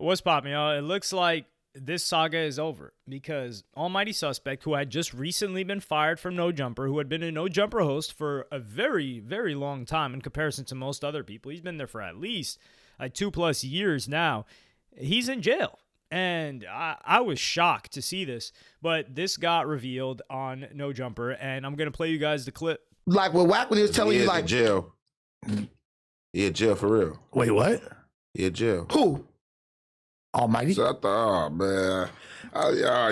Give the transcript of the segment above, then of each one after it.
What's popping, y'all? It looks like this saga is over because Almighty Suspect, who had just recently been fired from No Jumper, who had been a No Jumper host for a very, very long time in comparison to most other people. He's been there for at least like 2+ years now. He's in jail. And I was shocked to see this, but this got revealed on No Jumper, and I'm going to play you guys the clip. Like what Wack when he was telling you, like, jail. He in jail for real. Wait, what? He in jail. Who? Almighty? So I thought, oh man,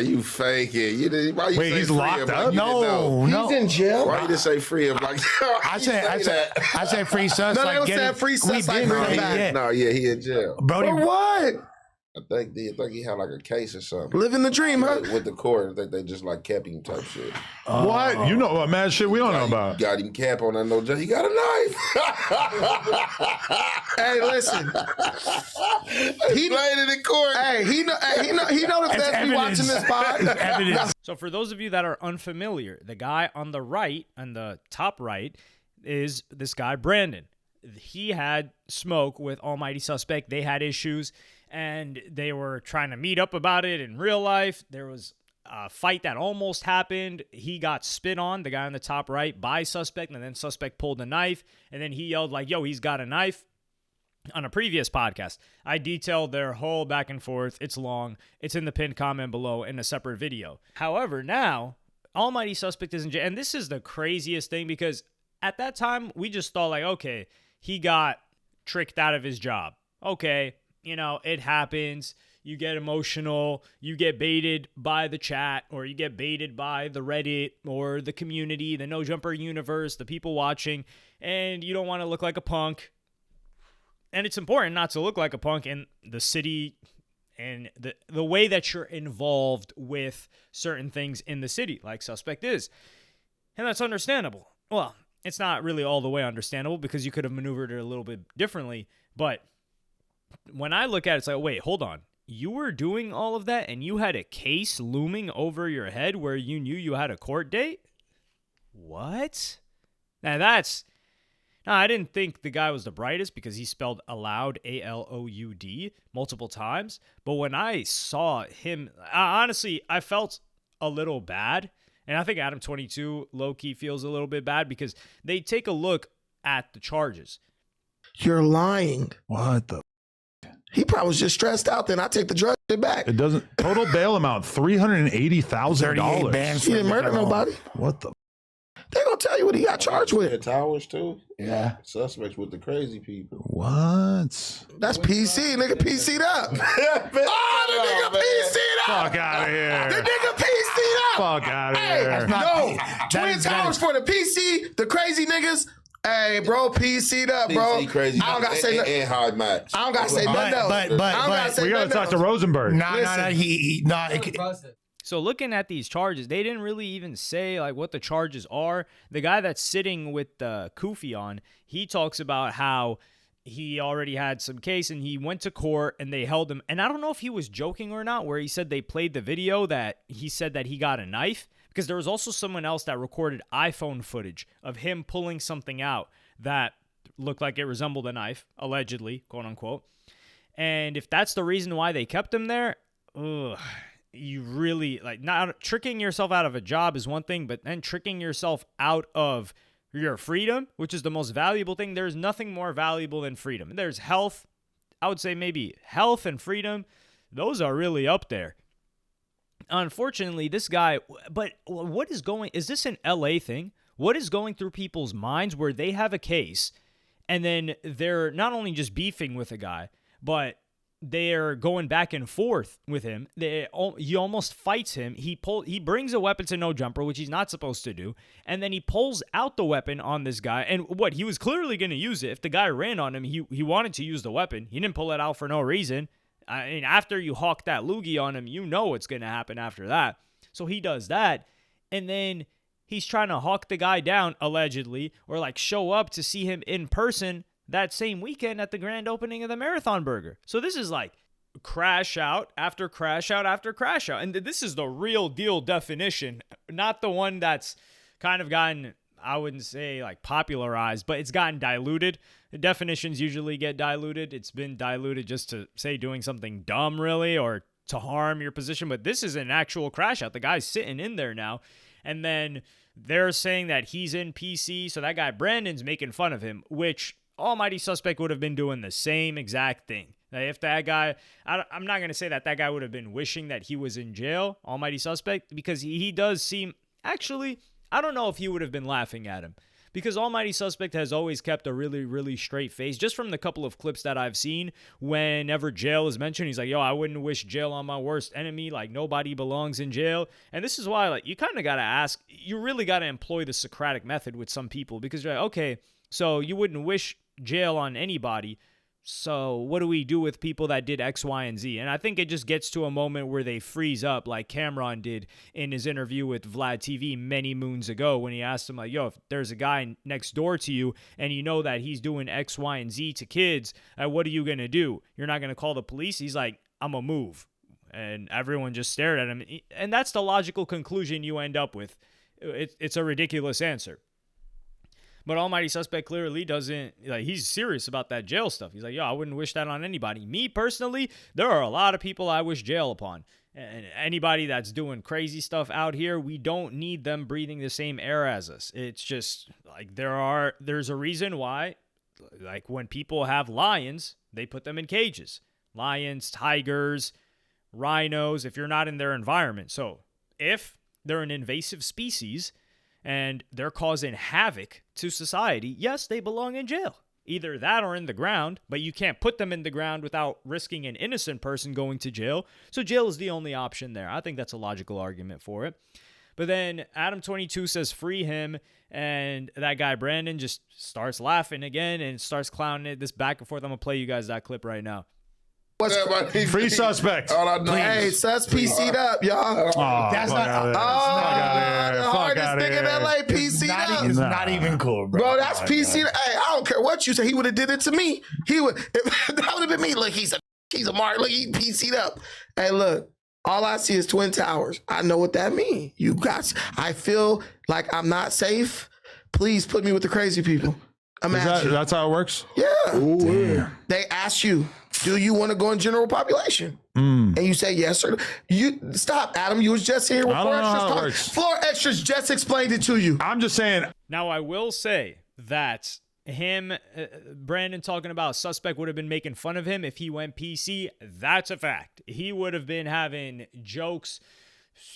you faking? Why you Wait, say he's free locked him like up? you didn't know? No. He's in jail? Why you didn't say free him? Like I said free sus. No, like, they don't say free sus like bring him back. No, yeah, he in jail. Brody, For what? I think he had like a case or something. Living the dream, huh? With the court, I think they just like kept him type shit. What? You know what mad shit we don't know about. Got him cap on that no judge. He got a knife. Hey, listen. He played it in court. Hey, he know the feds be watching this pod. Evidence. So for those of you that are unfamiliar, the guy on the right, on the top right, is this guy, Brandon. He had smoke with Almighty Suspect. They had issues, and they were trying to meet up about it in real life. There was a fight that almost happened. He got spit on, the guy on the top right, by Suspect, and then Suspect pulled a knife, and then he yelled like, yo, he's got a knife. On a previous podcast, I detailed their whole back and forth. It's long. It's in the pinned comment below in a separate video. However, now, Almighty Suspect is in jail, and this is the craziest thing because at that time, we just thought like, okay, he got tricked out of his job. Okay, it happens. You get emotional. You get baited by the chat, or you get baited by the Reddit or the community, the No Jumper universe, the people watching, and you don't want to look like a punk. And it's important not to look like a punk in the city and the way that you're involved with certain things in the city, like Suspect is. And that's understandable. Well, it's not really all the way understandable because you could have maneuvered it a little bit differently. But when I look at it, it's like, wait, hold on. You were doing all of that and you had a case looming over your head where you knew you had a court date? What? Now I didn't think the guy was the brightest because he spelled aloud, A-L-O-U-D, multiple times. But when I saw him, honestly, I felt a little bad. And I think Adam22 low-key feels a little bit bad because they take a look at the charges. You're lying. What the? He probably was just stressed out. Then I take the drug shit back. It doesn't. Total bail amount $380,000. bands. He didn't murder nobody. What the? They gonna tell you what he got charged with. Towers too. Yeah. Suspects with the crazy people. What? That's PC. Nigga PC'd up. Oh, the nigga PC'd up. Fuck out of here. The nigga PC'd up. Fuck out of Hey, here. no. Twin Towers for the PC, the crazy niggas. Hey, bro, PC'd up, bro. Crazy. I don't gotta say nothing. And hard match. I don't gotta say nothing else. but- I don't gotta say We gotta nothing talk to else. Rosenberg. No. So looking at these charges, they didn't really even say like what the charges are. The guy that's sitting with Kufi on, he talks about how he already had some case and he went to court and they held him. And I don't know if he was joking or not, where he said they played the video that he said that he got a knife, because there was also someone else that recorded iPhone footage of him pulling something out that looked like it resembled a knife, allegedly, quote unquote. And if that's the reason why they kept him there, you really, like, not tricking yourself out of a job is one thing, but then tricking yourself out of your freedom, which is the most valuable thing. There's nothing more valuable than freedom. There's health. I would say maybe health and freedom. Those are really up there. Unfortunately, this guy, but what is going, is this an LA thing? What is going through people's minds where they have a case and then they're not only just beefing with a guy, but they're going back and forth with him. He almost fights him. He brings a weapon to No Jumper, which he's not supposed to do, and then he pulls out the weapon on this guy. And what, he was clearly going to use it. If the guy ran on him, he wanted to use the weapon. He didn't pull it out for no reason. I mean, after you hawk that loogie on him, you know what's going to happen after that. So he does that, and then he's trying to hawk the guy down, allegedly, or like show up to see him in person that same weekend at the grand opening of the Marathon Burger. So this is like crash out after crash out after crash out. And this is the real deal definition, not the one that's kind of gotten I wouldn't say like popularized, but it's gotten diluted. The definitions usually get diluted. It's been diluted just to say doing something dumb, really, or to harm your position. But this is an actual crash out. The guy's sitting in there now. And then they're saying that he's in PC. So that guy Brandon's making fun of him, which Almighty Suspect would have been doing the same exact thing. Now, if that guy, I'm not going to say that that guy would have been wishing that he was in jail, Almighty Suspect, because he does seem, actually, I don't know if he would have been laughing at him. Because Almighty Suspect has always kept a really, really straight face. Just from the couple of clips that I've seen, whenever jail is mentioned, he's like, yo, I wouldn't wish jail on my worst enemy. Like, nobody belongs in jail. And this is why, like, you kind of got to ask, you really got to employ the Socratic method with some people. Because you're like, okay, so you wouldn't wish jail on anybody. So what do we do with people that did X, Y, and Z? And I think it just gets to a moment where they freeze up like Cameron did in his interview with Vlad TV many moons ago when he asked him, like, yo, if there's a guy next door to you and you know that he's doing X, Y, and Z to kids, what are you going to do? You're not going to call the police? He's like, I'm going to move. And everyone just stared at him. And that's the logical conclusion you end up with. It's a ridiculous answer. But Almighty Suspect clearly doesn't, like, he's serious about that jail stuff. He's like, yo, I wouldn't wish that on anybody. Me, personally, there are a lot of people I wish jail upon. And anybody that's doing crazy stuff out here, we don't need them breathing the same air as us. It's just, like, there's a reason why, like, when people have lions, they put them in cages. Lions, tigers, rhinos, if you're not in their environment. So, if they're an invasive species and they're causing havoc to society, yes, they belong in jail. Either that or in the ground, but you can't put them in the ground without risking an innocent person going to jail. So jail is the only option there. I think that's a logical argument for it. But then Adam22 says free him, and that guy Brandon just starts laughing again and starts clowning it, this back and forth. I'm going to play you guys that clip right now. Free Suspect. Hey, Sus PC'd up, y'all. Oh, That's not. The hardest nigga in LA PC'd up. It's not even cool, bro. Bro, that's PC. Hey, I don't care what you say. He would have did it to me. He would. That would have been me. Look, he's a mark. Look, he PC'd up. Hey, look. All I see is Twin Towers. I know what that means. You guys. I feel like I'm not safe. Please put me with the crazy people. Imagine. That's how it works? Yeah. Ooh. They ask you, do you want to go in general population? And you say yes or no. You stop, Adam. You was just here with I Floor don't know how it Extras. works. Floor Extras just explained it to you. I'm just saying. Now, I will say that Brandon talking about Suspect would have been making fun of him if he went PC. That's a fact. He would have been having jokes.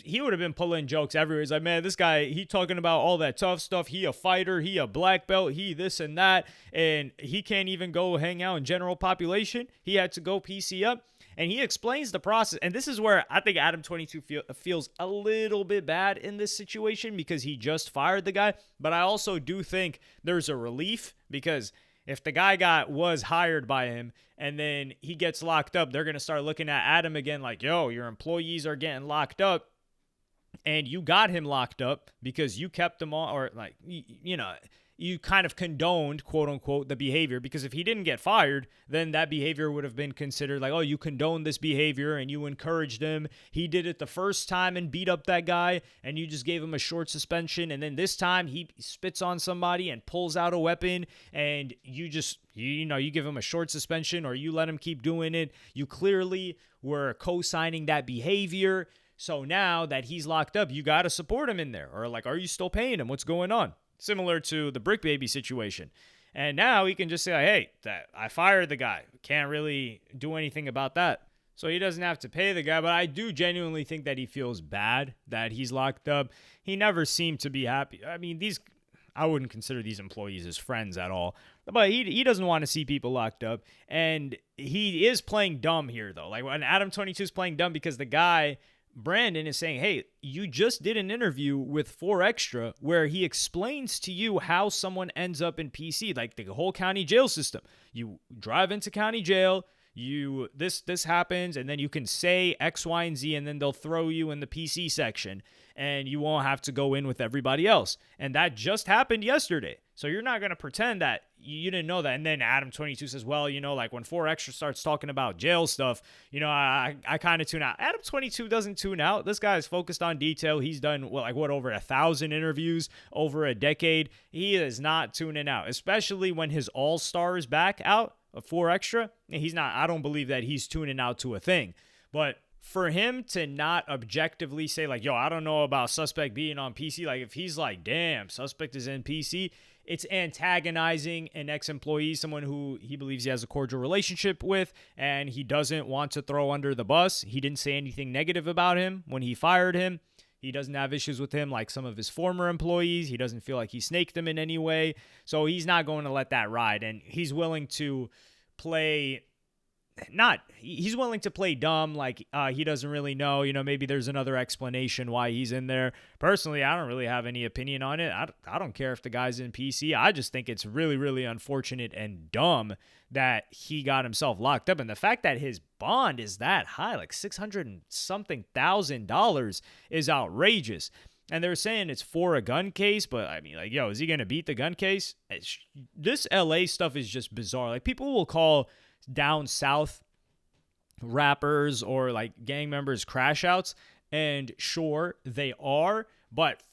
He would have been pulling jokes everywhere. He's like, man, this guy, he talking about all that tough stuff. He a fighter. He a black belt. He this and that. And he can't even go hang out in general population. He had to go PC up. And he explains the process. And this is where I think Adam22 feels a little bit bad in this situation because he just fired the guy. But I also do think there's a relief because if the guy was hired by him and then he gets locked up, they're going to start looking at Adam again like, yo, your employees are getting locked up. And you got him locked up because you kept him on, or like, you know, you kind of condoned, quote unquote, the behavior. Because if he didn't get fired, then that behavior would have been considered like, oh, you condoned this behavior and you encouraged him. He did it the first time and beat up that guy and you just gave him a short suspension. And then this time he spits on somebody and pulls out a weapon and you just, you give him a short suspension or you let him keep doing it. You clearly were co-signing that behavior. So now that he's locked up, you got to support him in there. Or like, are you still paying him? What's going on? Similar to the Brick Baby situation. And now he can just say, hey, I fired the guy. Can't really do anything about that. So he doesn't have to pay the guy. But I do genuinely think that he feels bad that he's locked up. He never seemed to be happy. I mean, I wouldn't consider these employees his friends at all. But he doesn't want to see people locked up. And he is playing dumb here, though. Like when Adam22 is playing dumb because the guy, Brandon, is saying, hey, you just did an interview with 4 Extra where he explains to you how someone ends up in PC, like the whole county jail system. You drive into county jail, this happens, and then you can say X, Y, and Z, and then they'll throw you in the PC section, and you won't have to go in with everybody else. And that just happened yesterday. So you're not going to pretend that you didn't know that. And then Adam 22 says, well, like when 4 Extra starts talking about jail stuff, I kind of tune out. Adam 22 doesn't tune out. This guy is focused on detail. He's done over 1,000 interviews over a decade. He is not tuning out, especially when his All-Star is back out of 4 Extra. He's not. I don't believe that he's tuning out to a thing. But for him to not objectively say like, yo, I don't know about Suspect being on PC. Like if he's like, damn, Suspect is in PC, it's antagonizing an ex-employee, someone who he believes he has a cordial relationship with, and he doesn't want to throw under the bus. He didn't say anything negative about him when he fired him. He doesn't have issues with him like some of his former employees. He doesn't feel like he snaked them in any way. So he's not going to let that ride, and he's willing to play he's willing to play dumb, like he doesn't really know, maybe there's another explanation why he's in there. Personally, I don't really have any opinion on it. I don't care if the guy's in PC. I just think it's really, really unfortunate and dumb that he got himself locked up. And the fact that his bond is that high, like $600 and something thousand is outrageous. And they're saying it's for a gun case, but I mean, like, yo, is he going to beat the gun case? This LA stuff is just bizarre. Like, people will call down south rappers or like gang members crash outs, and sure they are, but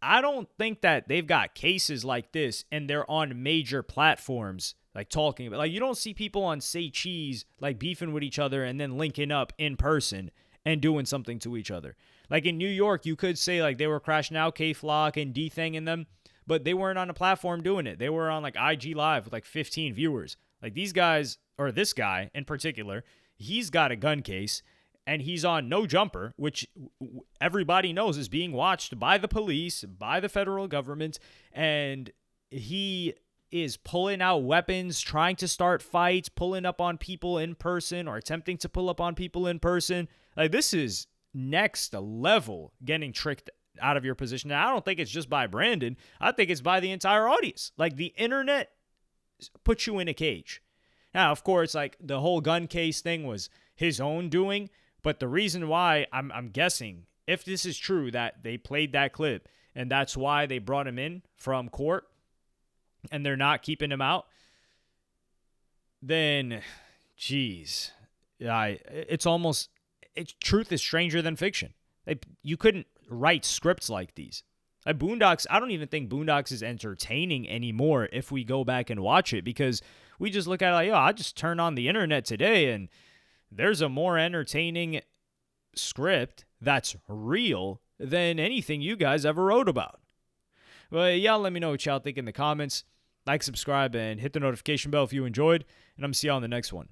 I don't think that they've got cases like this and they're on major platforms like talking about, like, you don't see people on Say Cheese like beefing with each other and then linking up in person and doing something to each other. Like in New York, you could say like they were crashing out K-Flock and D-Thang in them, but they weren't on a platform doing it. They were on like IG Live with like 15 viewers. Like these guys, or this guy in particular, he's got a gun case and he's on No Jumper, which everybody knows is being watched by the police, by the federal government, and he is pulling out weapons, trying to start fights, pulling up on people in person or attempting to pull up on people in person. Like, this is next level getting tricked out of your position. Now, I don't think it's just by Brandon. I think it's by the entire audience. Like, the internet puts you in a cage. Now, of course, like the whole gun case thing was his own doing, but the reason why I'm guessing, if this is true, that they played that clip and that's why they brought him in from court and they're not keeping him out, then, geez, truth is stranger than fiction. You couldn't write scripts like these. Like Boondocks, I don't even think Boondocks is entertaining anymore if we go back and watch it, because we just look at it like, yo, I just turned on the internet today and there's a more entertaining script that's real than anything you guys ever wrote about. But y'all let me know what y'all think in the comments. Like, subscribe, and hit the notification bell if you enjoyed, and I'm going to see y'all on the next one.